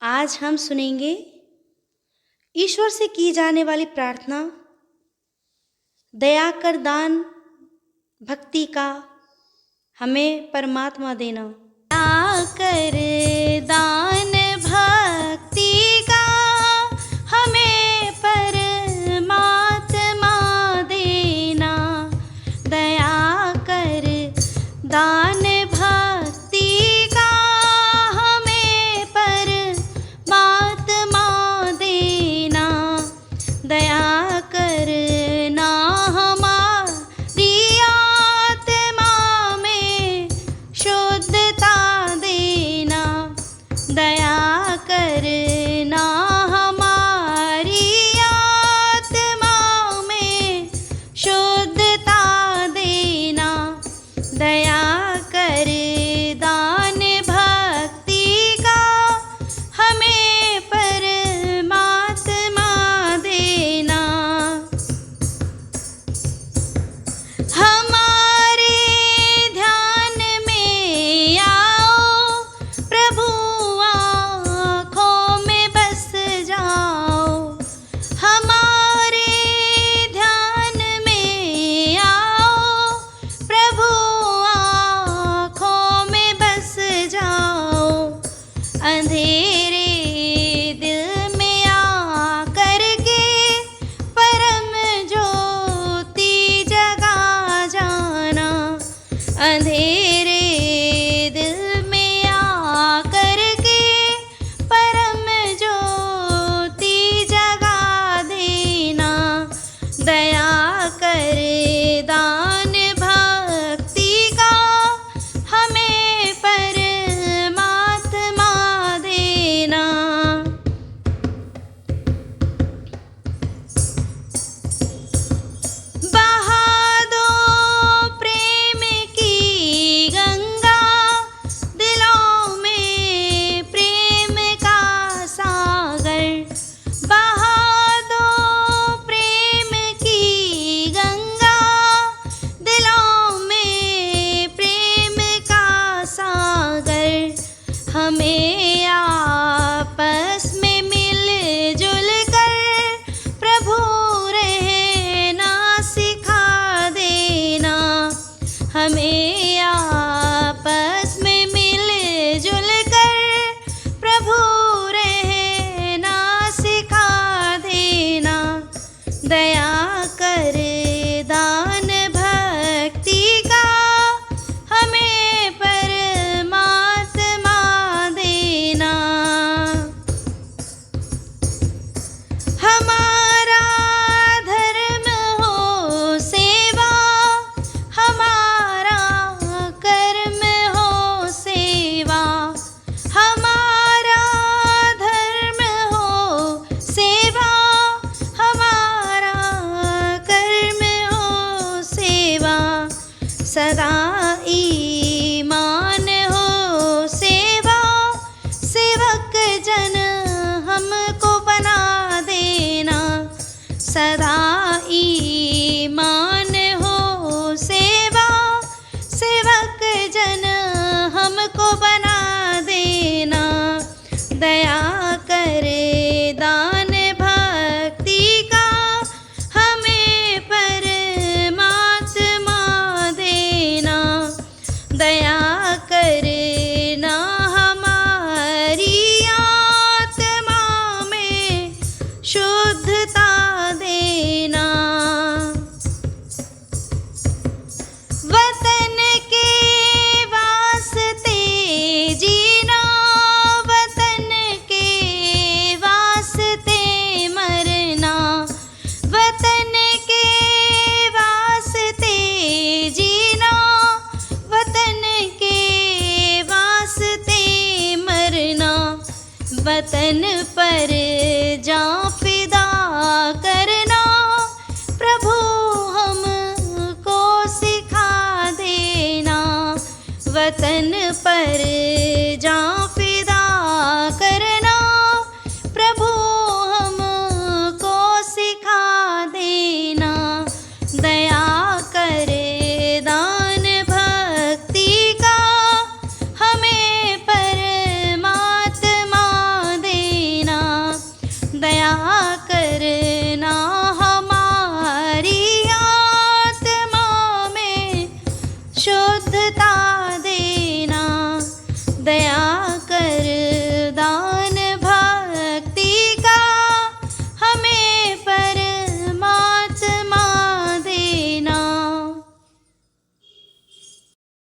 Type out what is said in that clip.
आज हम सुनेंगे ईश्वर से की जाने वाली प्रार्थना, दया कर दान भक्ति का हमें परमात्मा देना। दया कर दान भक्ति का हमें परमात्मा देना। दया कर दान भक्ति का हमें परमात्मा देना। दया करना हमारी आत्मा में शुद्धता देना। दया करना हमारी आत्मा में शुद्धता देना। दया कर दान भक्ति का हमें परमात्मा देना। हमारे ध्यान में आओ प्रभु, आँखों में बस जाओ। हमारे ध्यान में आओ प्रभु, आँखों में बस जाओ। अंधेरे दिल में आकर के परम ज्योति जगा जाना। अंधेरे दिल में आकर के परम ज्योति जगा देना। दया कर दान भक्ति का हमें परमात्मा देना। बहा दो प्रेम की गंगा, दिलों में प्रेम का सागर। बहा दो प्रेम की गंगा, दिलों में प्रेम का सागर। हमें आपस में मिलजुल कर प्रभु रहना सिखा देना। हमें आपस में मिलजुल कर प्रभु रहना सिखा देना। दया कर दान भक्ति का हमें परमात्मा देना। हमारा धर्म हो सेवा, हमारा कर्म हो सेवा। हमारा धर्म हो सेवा, हमारा कर्म हो सेवा। सदा ईमान हो सेवा, सेवक जन हमको बना देना। सदा ईमान हो सेवा, सेवक जन हमको बना देना। दया कर दान भक्ति का हमें परमात्मा देना। दया करना हमारी आत्मा में शुद्धता देना। वतन के वास्ते जीना, वतन के वास्ते मरना। वतन के वास्ते जीना, वतन के वास्ते मरना। वतन पर